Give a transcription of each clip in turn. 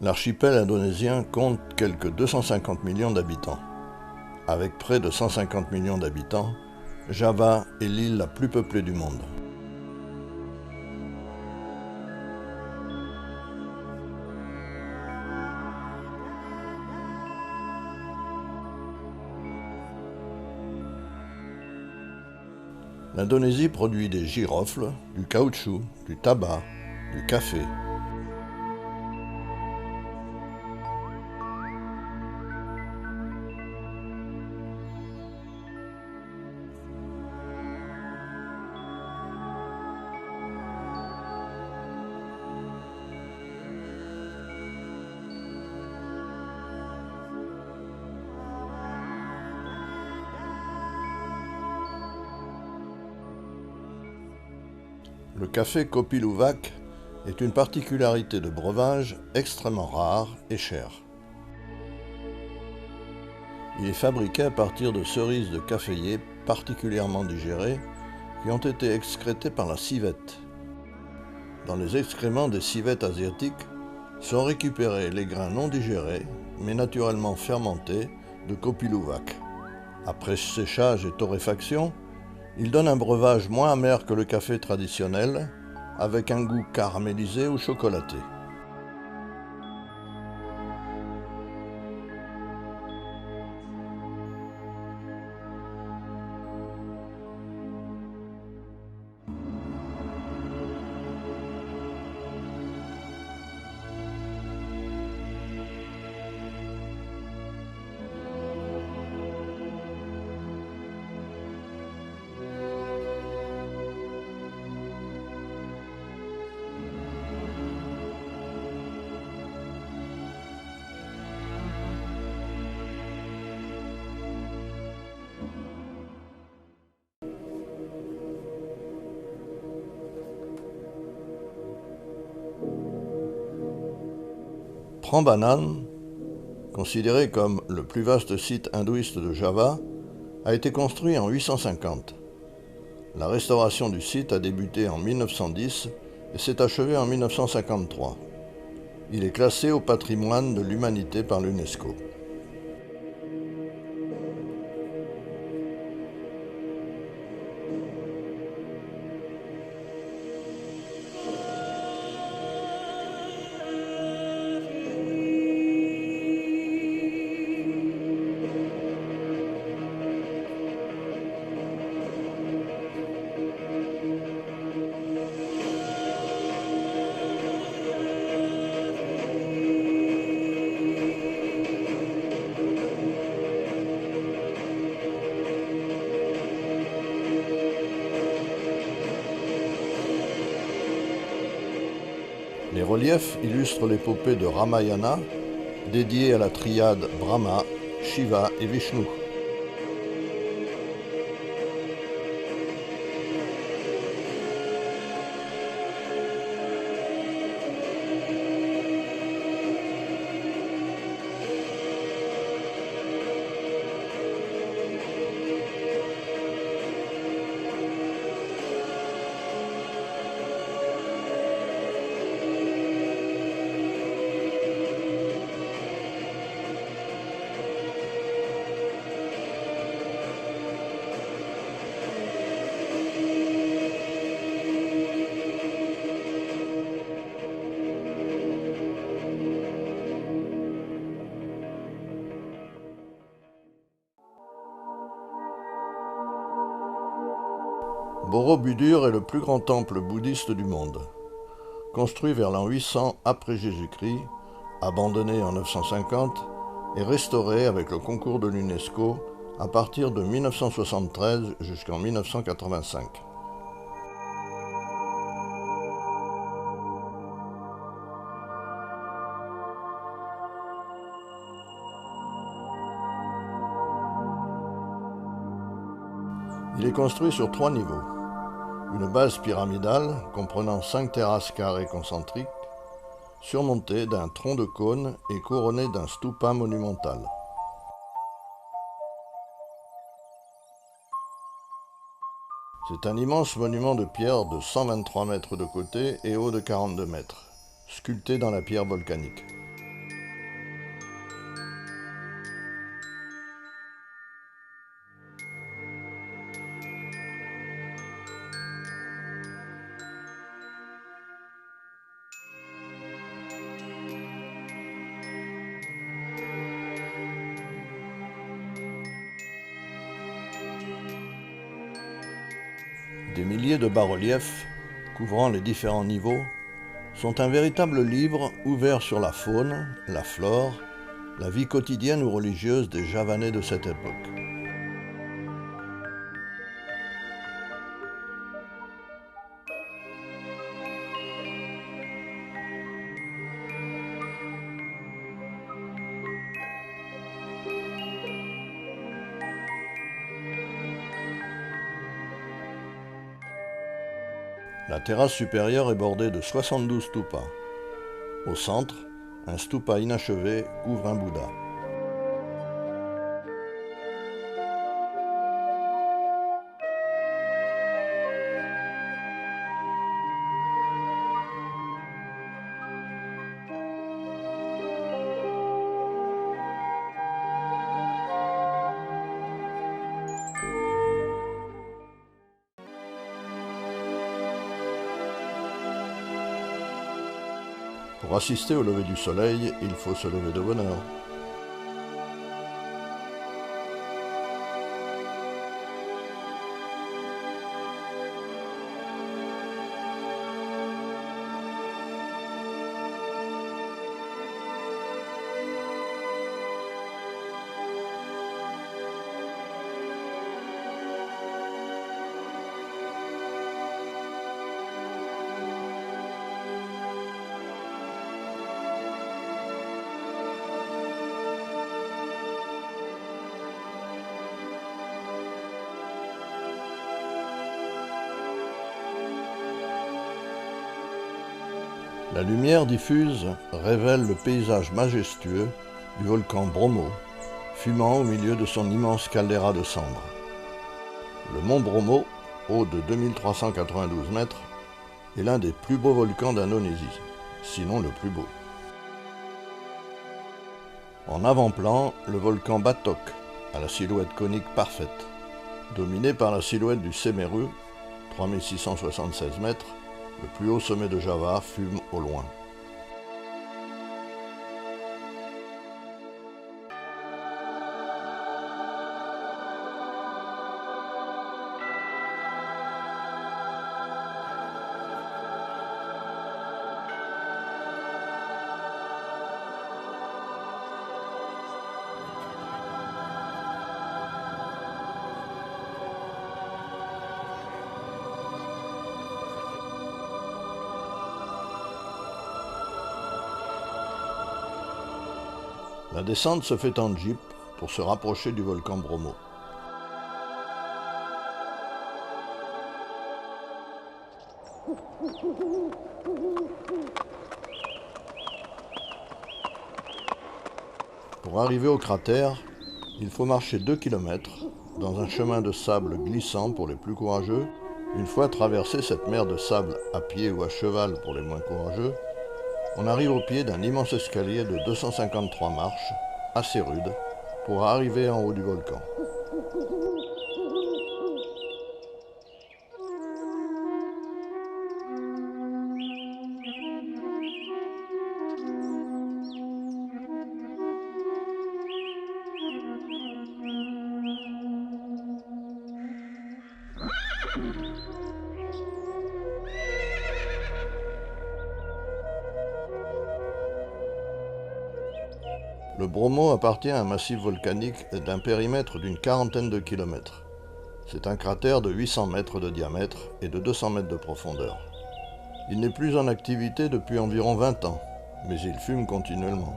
L'archipel indonésien compte quelques 250 millions d'habitants. Avec près de 150 millions d'habitants, Java est l'île la plus peuplée du monde. L'Indonésie produit des girofles, du caoutchouc, du tabac, du café. Le café Kopi Luwak est une particularité de breuvage extrêmement rare et cher. Il est fabriqué à partir de cerises de caféier particulièrement digérées qui ont été excrétées par la civette. Dans les excréments des civettes asiatiques sont récupérés les grains non digérés mais naturellement fermentés de Kopi Luwak. Après séchage et torréfaction, il donne un breuvage moins amer que le café traditionnel, avec un goût caramélisé ou chocolaté. Prambanan, considéré comme le plus vaste site hindouiste de Java, a été construit en 850. La restauration du site a débuté en 1910 et s'est achevée en 1953. Il est classé au patrimoine de l'humanité par l'UNESCO. Les reliefs illustrent l'épopée de Ramayana, dédiée à la triade Brahma, Shiva et Vishnu. Borobudur est le plus grand temple bouddhiste du monde. Construit vers l'an 800 après Jésus-Christ, abandonné en 950 et restauré avec le concours de l'UNESCO à partir de 1973 jusqu'en 1985. Il est construit sur 3 niveaux. Une base pyramidale comprenant 5 terrasses carrées concentriques, surmontée d'un tronc de cône et couronnée d'un stupa monumental. C'est un immense monument de pierre de 123 mètres de côté et haut de 42 mètres, sculpté dans la pierre volcanique. Des milliers de bas-reliefs, couvrant les différents niveaux, sont un véritable livre ouvert sur la faune, la flore, la vie quotidienne ou religieuse des Javanais de cette époque. La terrasse supérieure est bordée de 72 stupas. Au centre, un stupa inachevé couvre un Bouddha. Pour assister au lever du soleil, il faut se lever de bonne heure. La lumière diffuse révèle le paysage majestueux du volcan Bromo, fumant au milieu de son immense caldeira de cendres. Le mont Bromo, haut de 2392 mètres, est l'un des plus beaux volcans d'Indonésie, sinon le plus beau. En avant-plan, le volcan Batok, à la silhouette conique parfaite, dominé par la silhouette du Semeru, 3676 mètres, le plus haut sommet de Java, fume au loin. La descente se fait en jeep pour se rapprocher du volcan Bromo. Pour arriver au cratère, il faut marcher 2 km dans un chemin de sable glissant pour les plus courageux. Une fois traversé cette mer de sable à pied ou à cheval pour les moins courageux, on arrive au pied d'un immense escalier de 253 marches, assez rude, pour arriver en haut du volcan. Le Bromo appartient à un massif volcanique d'un périmètre d'une quarantaine de kilomètres. C'est un cratère de 800 mètres de diamètre et de 200 mètres de profondeur. Il n'est plus en activité depuis environ 20 ans, mais il fume continuellement.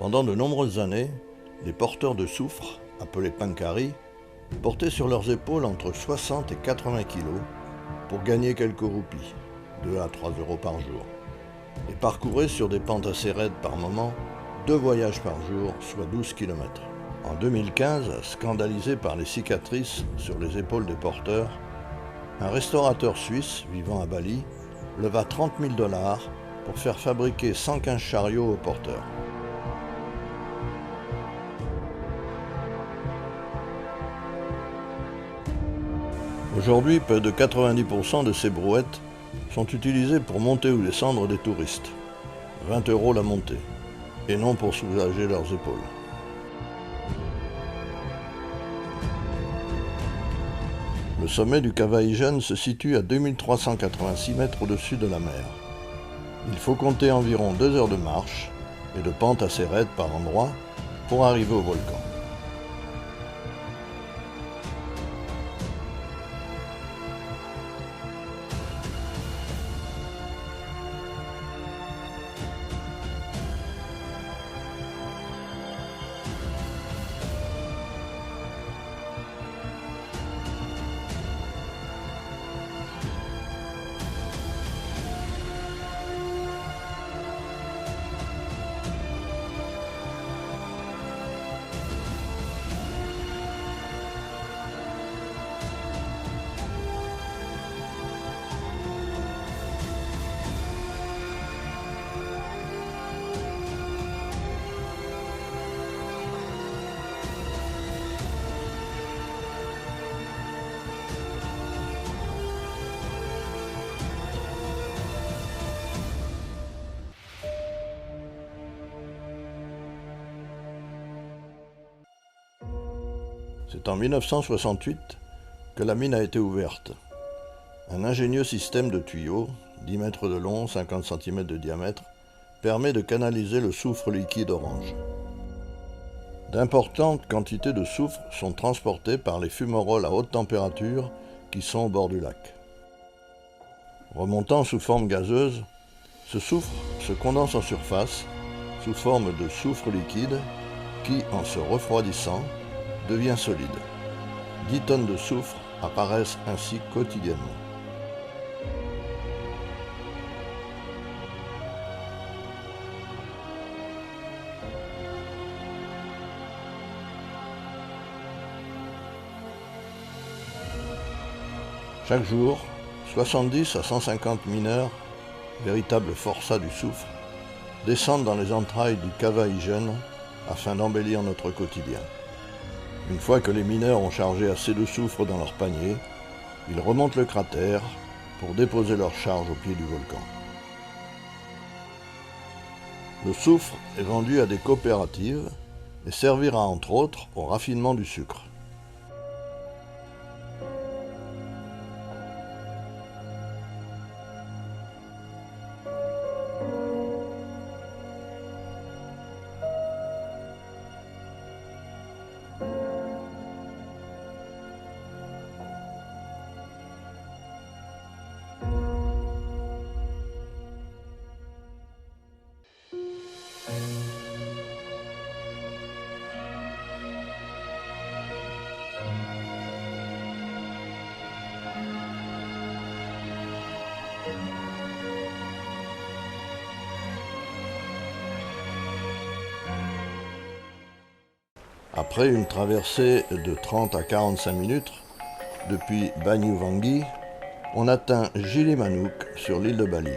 Pendant de nombreuses années, les porteurs de soufre, appelés pankari, portaient sur leurs épaules entre 60 et 80 kilos pour gagner quelques roupies, 2 à 3 euros par jour, et parcouraient sur des pentes assez raides par moment, 2 voyages par jour, soit 12 km. En 2015, scandalisé par les cicatrices sur les épaules des porteurs, un restaurateur suisse vivant à Bali leva 30 000 $ pour faire fabriquer 115 chariots aux porteurs. Aujourd'hui, près de 90% de ces brouettes sont utilisées pour monter ou descendre des touristes. 20 € la montée, et non pour soulager leurs épaules. Le sommet du Cavaïgen se situe à 2386 mètres au-dessus de la mer. Il faut compter environ 2 heures de marche et de pente assez raide par endroits pour arriver au volcan. C'est en 1968 que la mine a été ouverte. Un ingénieux système de tuyaux, 10 mètres de long, 50 cm de diamètre, permet de canaliser le soufre liquide orange. D'importantes quantités de soufre sont transportées par les fumerolles à haute température qui sont au bord du lac. Remontant sous forme gazeuse, ce soufre se condense en surface sous forme de soufre liquide qui, en se refroidissant, devient solide. 10 tonnes de soufre apparaissent ainsi quotidiennement. Chaque jour, 70 à 150 mineurs, véritables forçats du soufre, descendent dans les entrailles du Cavaïgen afin d'embellir notre quotidien. Une fois que les mineurs ont chargé assez de soufre dans leur panier, ils remontent le cratère pour déposer leur charge au pied du volcan. Le soufre est vendu à des coopératives et servira entre autres au raffinement du sucre. Après une traversée de 30 à 45 minutes, depuis Banyuwangi, on atteint Gili Manuk sur l'île de Bali.